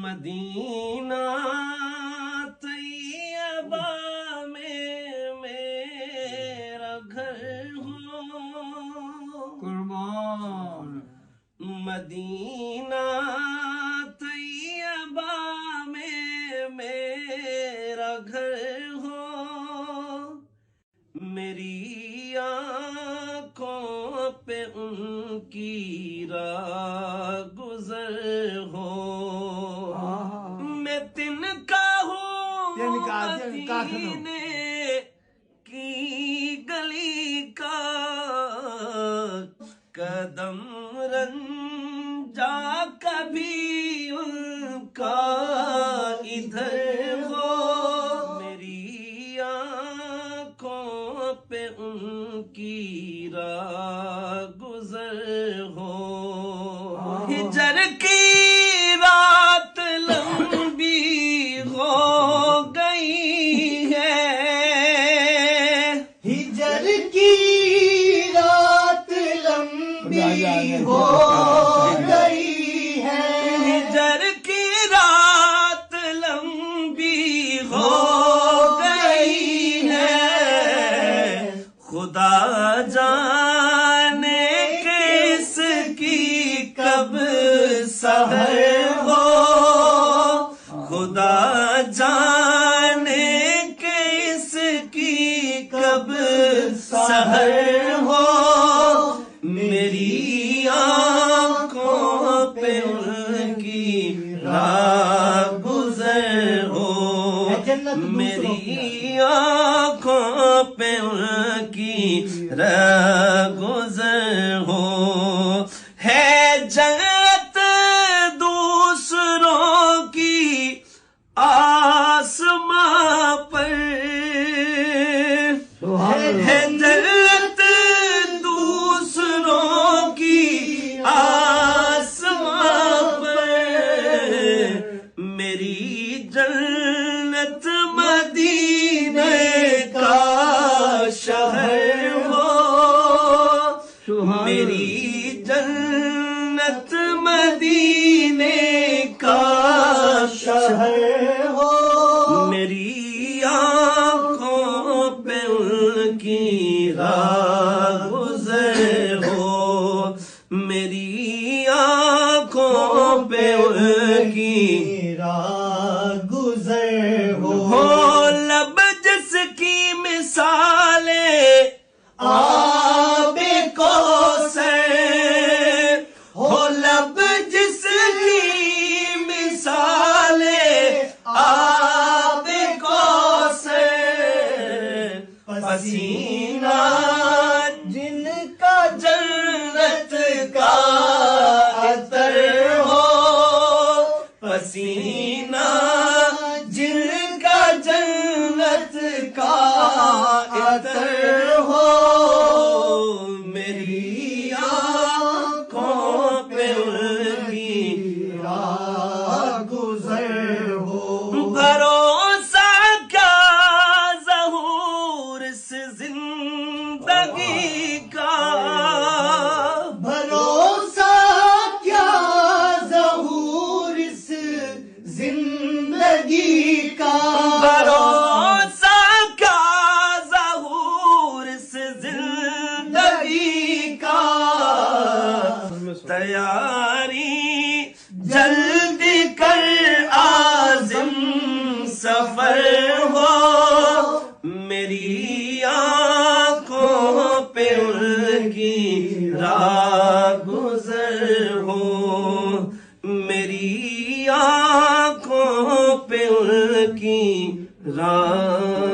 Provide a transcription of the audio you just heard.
مدینہ طیبہ میں میرا گھر ہو قربان مدینہ طیبہ میں میرا گھر ہو میری آنکھوں پہ ان کی راہ گزر ہو میں تنکا ہوں مدینے کی گلی کا قدم رنجا کبھی ان کا ادھر ہو میری آنکھوں پہ ان کی راہ گزر ہو ہجر کی رات لمبی ہو گئی ہے ہجر کی رات لمبی ہو گئی ہے ہجر کی رات لمبی ہو گئی ہے خدا جانے کس کی کب سحر ہو خدا جانے کس کی کب سحر ہو میری آنکھوں پہ ان کی راہ گزر ہو میری آنکھوں پہ ان کی راہ گزر ہو ہے جنت دوسروں کی آسماں پر ہے جنت دوسروں کی آسماں پر میری جنت مدینے کا شہر ہو میری جنت مدینے کا شہر ہو میری آنکھوں پہ ان کی راہ گزر ہو میری آنکھوں پہ ان کی راہ گزر ہو لب جس کی مثالیں آب کوثر ہو لب جس کی مثالیں آب کوثر پسینہ جن کا جنت کا عطر ہو پسینہ جن کا جنت کا عطر ہو میری آنکھوں پہ ان کی راہ گزر ہو بھروسہ کیا ظہور اس زندگی کا بھروسہ کیا ظہور اس زندگی کا بھروسہ کیا ظہور اس زندگی کا تیاری جلدی کر عازم سفر ہو میری آنکھوں پہ ان کی راہ گزر ہو میری آنکھوں پہ ان کی راہ